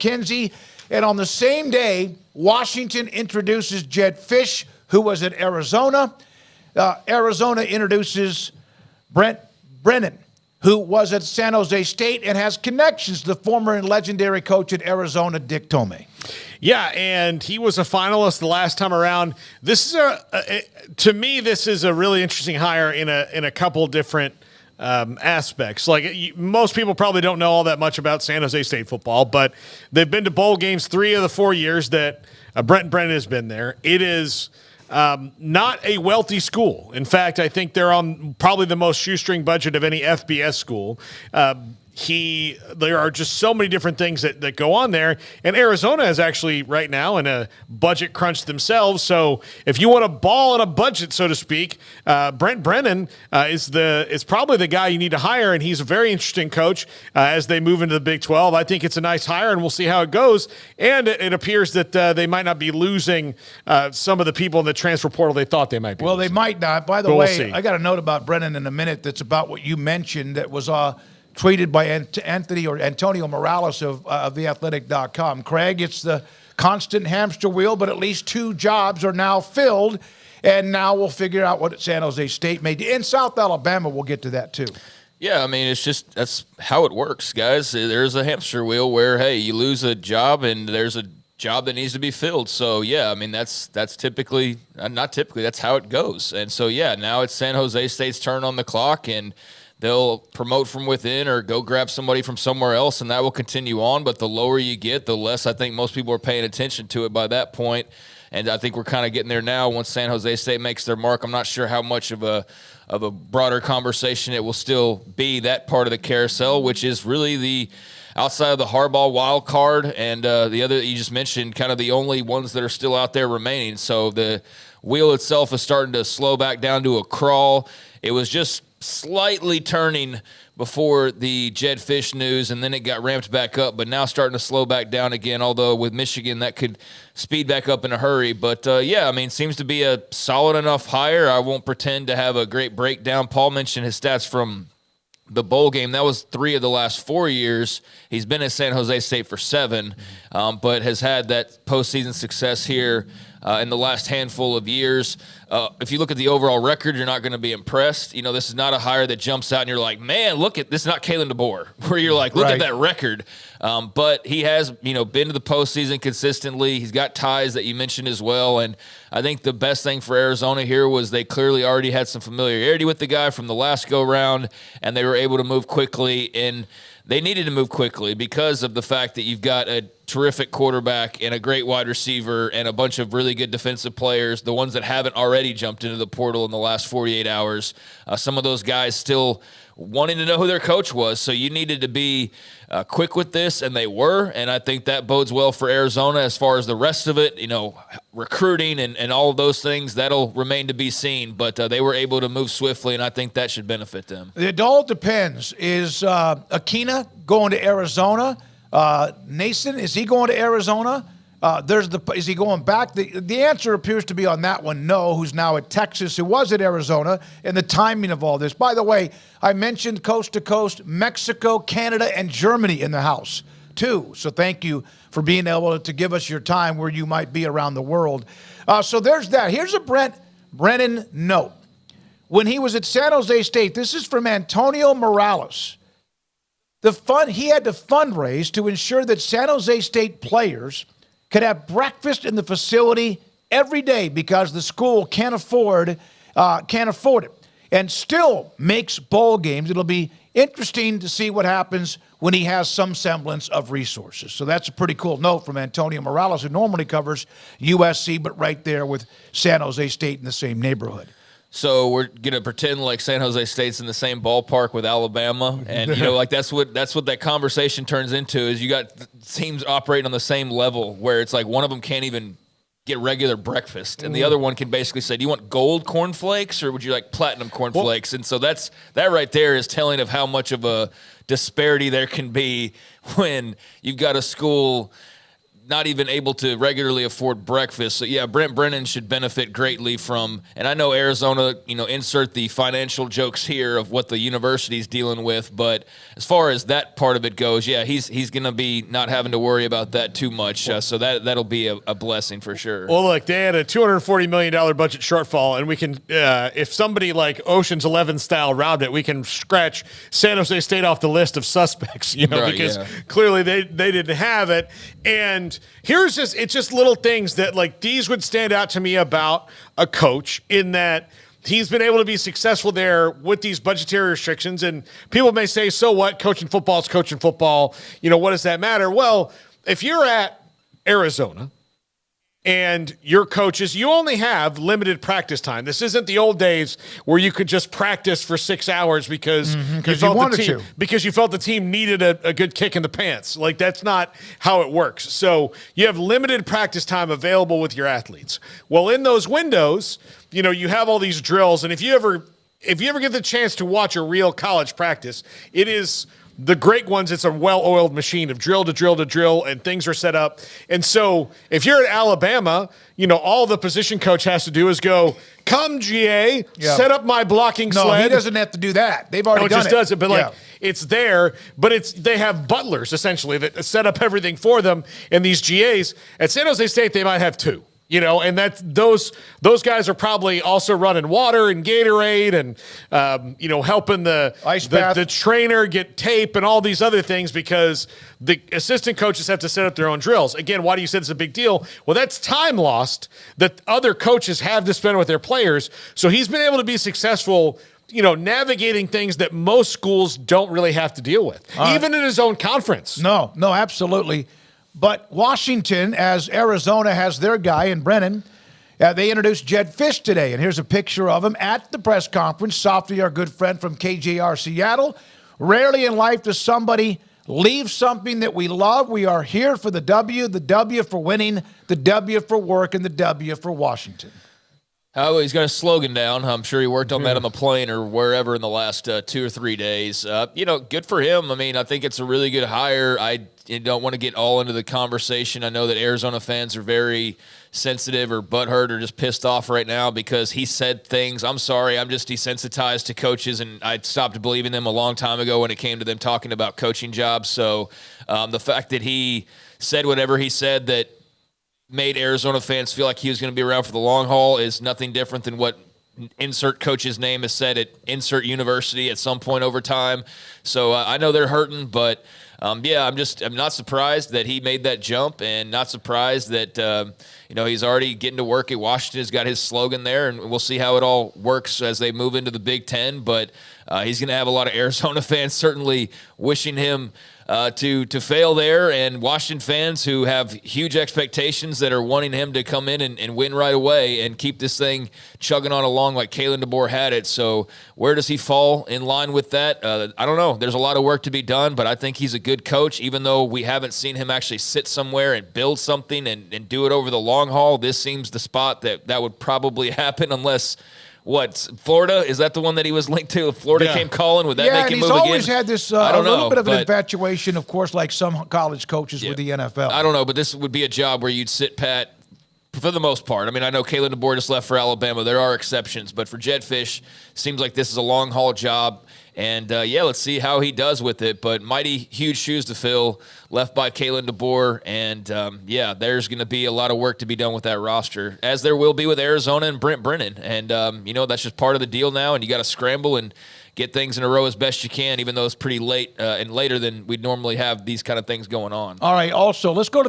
Kinsey. And on the same day, Washington introduces Jedd Fisch, who was at Arizona. Arizona introduces Brent Brennan, who was at San Jose State and has connections to the former and legendary coach at Arizona, Dick Tomei. Yeah, and he was a finalist the last time around. This is to me, this is a really interesting hire in a couple different aspects. Like most people probably don't know all that much about San Jose State football, but they've been to bowl games 3 of the 4 years that Brent Brennan has been there. It is not a wealthy school. In fact, I think they're on probably the most shoestring budget of any FBS school. There are just so many different things that go on there. And Arizona is actually right now in a budget crunch themselves. So if you want to ball on a budget, so to speak, Brent Brennan is probably the guy you need to hire. And he's a very interesting coach as they move into the Big 12. I think it's a nice hire, and we'll see how it goes. And it appears that they might not be losing some of the people in the transfer portal they thought they might be. Well, losing. they might not. By the way, I got a note about Brennan in a minute that's about what you mentioned that was tweeted by Antonio Morales of theathletic.com. Craig, it's the constant hamster wheel, but at least 2 jobs are now filled, and now we'll figure out what San Jose State may do. In South Alabama, we'll get to that too. Yeah, I mean, that's how it works, guys. There's a hamster wheel where, hey, you lose a job and there's a job that needs to be filled. So, yeah, I mean, that's typically – not typically, that's how it goes. And so, yeah, now it's San Jose State's turn on the clock, and – they'll promote from within or go grab somebody from somewhere else, and that will continue on. But the lower you get, the less I think most people are paying attention to it by that point. And I think we're kind of getting there now once San Jose State makes their mark. I'm not sure how much of a broader conversation it will still be, that part of the carousel, which is really the outside of the Harbaugh wild card and the other that you just mentioned, kind of the only ones that are still out there remaining. So the wheel itself is starting to slow back down to a crawl. It was just slightly turning before the Jedd Fisch news, and then it got ramped back up, but now starting to slow back down again, although with Michigan that could speed back up in a hurry. But, yeah, I mean, seems to be a solid enough hire. I won't pretend to have a great breakdown. Paul mentioned his stats from the bowl game. That was 3 of the last 4 years. He's been at San Jose State for 7, but has had that postseason success here in the last handful of years. If you look at the overall record, you're not going to be impressed. You know, this is not a hire that jumps out and you're like, man, look at this. Is not Kalen DeBoer, where you're like, look at that record. But he has, been to the postseason consistently. He's got ties that you mentioned as well. And I think the best thing for Arizona here was they clearly already had some familiarity with the guy from the last go round, and they were able to move quickly. And they needed to move quickly because of the fact that you've got a terrific quarterback and a great wide receiver and a bunch of really good defensive players, the ones that haven't already jumped into the portal in the last 48 hours. Some of those guys still wanting to know who their coach was. So you needed to be quick with this, and they were. And I think that bodes well for Arizona as far as the rest of it, recruiting and all of those things. That'll remain to be seen. But they were able to move swiftly, and I think that should benefit them. It all depends. Is Akina going to Arizona? Nason, is he going to Arizona? Is he going back? The answer appears to be on that one, no, who's now at Texas, who was at Arizona, and the timing of all this. By the way, I mentioned coast to coast, Mexico, Canada, and Germany in the house, too. So thank you for being able to give us your time where you might be around the world. So there's that. Here's a Brent Brennan note. When he was at San Jose State, this is from Antonio Morales. He had to fundraise to ensure that San Jose State players could have breakfast in the facility every day because the school can't afford it, and still makes bowl games. It'll be interesting to see what happens when he has some semblance of resources. So that's a pretty cool note from Antonio Morales, who normally covers USC, but right there with San Jose State in the same neighborhood. So we're going to pretend like San Jose State's in the same ballpark with Alabama. And, that's what that conversation turns into is you got teams operating on the same level where it's like one of them can't even get regular breakfast. And the other one can basically say, do you want gold cornflakes or would you like platinum cornflakes? And so that right there is telling of how much of a disparity there can be when you've got a school not even able to regularly afford breakfast. So, yeah, Brent Brennan should benefit greatly from, and I know Arizona, insert the financial jokes here of what the university's dealing with, but as far as that part of it goes, yeah, he's going to be not having to worry about that too much. So that'll be a blessing for sure. Well, look, they had a $240 million budget shortfall, and we can, if somebody like Ocean's 11 style robbed it, we can scratch San Jose State off the list of suspects, Right, because yeah. clearly they didn't have it. And it's just little things that, like, these would stand out to me about a coach in that he's been able to be successful there with these budgetary restrictions. And people may say, so what? Coaching football is coaching football. What does that matter? Well, if you're at Arizona and your coaches, you only have limited practice time. This isn't the old days where you could just practice for 6 hours because you wanted to. because you felt the team needed a good kick in the pants. Like, that's not how it works. So you have limited practice time available with your athletes. Well, in those windows, you have all these drills, and if you ever get the chance to watch a real college practice, it is the great ones. It's a well-oiled machine of drill to drill to drill, and things are set up. And so if you're at Alabama, all the position coach has to do is go, come, GA, set up my blocking sled. No, he doesn't have to do that. They've already done it. It just does it, but it's there, but they have butlers, essentially, that set up everything for them. And these GAs, at San Jose State, they might have two. And that's those guys are probably also running water and Gatorade and helping the trainer get tape and all these other things, because the assistant coaches have to set up their own drills. Again, why do you say it's a big deal? Well, that's time lost that other coaches have to spend with their players. So he's been able to be successful, navigating things that most schools don't really have to deal with, even in his own conference. No, absolutely. But Washington, as Arizona has their guy in Brennan, they introduced Jedd Fisch today. And here's a picture of him at the press conference. Softy, our good friend from KJR Seattle. Rarely in life does somebody leave something that we love. We are here for the W for winning, the W for work, and the W for Washington. Oh, he's got a slogan down. I'm sure he worked on that on the plane or wherever in the last 2 or 3 days. Good for him. I mean, I think it's a really good hire. I don't want to get all into the conversation. I know that Arizona fans are very sensitive or butthurt or just pissed off right now because he said things. I'm sorry. I'm just desensitized to coaches, and I stopped believing them a long time ago when it came to them talking about coaching jobs. So the fact that he said whatever he said that made Arizona fans feel like he was going to be around for the long haul is nothing different than what insert coach's name is said at insert university at some point over time. So I know they're hurting, but I'm not surprised that he made that jump, and not surprised that he's already getting to work at Washington. He's got his slogan there, and we'll see how it all works as they move into the Big Ten. But he's going to have a lot of Arizona fans certainly wishing him to fail there, and Washington fans who have huge expectations that are wanting him to come in and win right away and keep this thing chugging on along like Kalen DeBoer had it. So where does he fall in line with that? I don't know. There's a lot of work to be done, but I think he's a good coach, even though we haven't seen him actually sit somewhere and build something and do it over the long haul. This seems the spot that would probably happen unless – what, Florida? Is that the one that he was linked to? Florida came calling. Would that make him move again? Yeah, he's always had this a little bit of an infatuation, of course, like some college coaches with the NFL. I don't know, but this would be a job where you'd sit pat for the most part. I mean, I know Kalen DeBoer just left for Alabama. There are exceptions, but for Jedd Fisch, seems like this is a long-haul job. And, let's see how he does with it. But mighty huge shoes to fill left by Kalen DeBoer. And, there's going to be a lot of work to be done with that roster, as there will be with Arizona and Brent Brennan. And, that's just part of the deal now. And you got to scramble and get things in a row as best you can, even though it's pretty late and later than we'd normally have these kind of things going on. All right, also, let's go to the